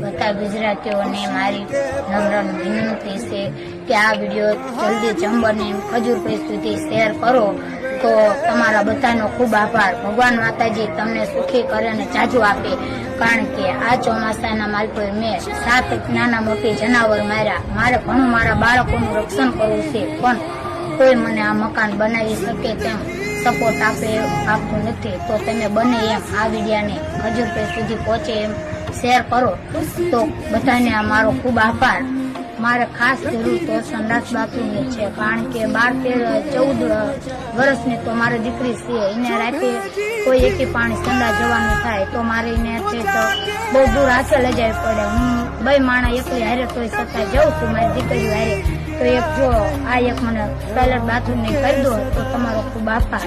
બધા ગુજરાતીઓને મારી નમ્ર વિનંતી છે કે આ વિડીયો જલ્દી જંબરને ખજૂરભાઈ સુધી શેર કરો તો તમારા બધાનો ખૂબ આભાર. ભગવાન માતાજી તમને સુખી કરે અને જાજુ આપે. કારણ કે આ ચોમાસાના માલપુર મેં 7 નાના મોટી જનાવર માર્યા. મારે ઘણું મારા બાળકોનું રક્ષણ કરવું છે, પણ કોઈ મને આ મકાન બનાવી શકે તેમ સપોર્ટ આપતું નથી. તો તમે બને એમ આ વિડીયાને ખજૂરભાઈ સુધી પહોંચે એમ શેર કરો તો બધાને આ મારો ખૂબ આભાર. મારે ખાસ જરૂર તો સંડાસ બાથરૂમની છે, કારણ કે 12-13-14 વર્ષની તો મારી દીકરી છે. એને રાતે કોઈ એકી પાણી સંડાસ જવાનું થાય તો મારે એને છે તો બહુ દૂર હાથે લઈ જવી પડે. હું 2 માણા એકલી હારે તોય છતાં જાઉં છું મારી દીકરી હારે. તો એક જો આ એક મને ટોયલેટ બાથરૂમની કરી દો તો તમારો ખૂબ આભાર.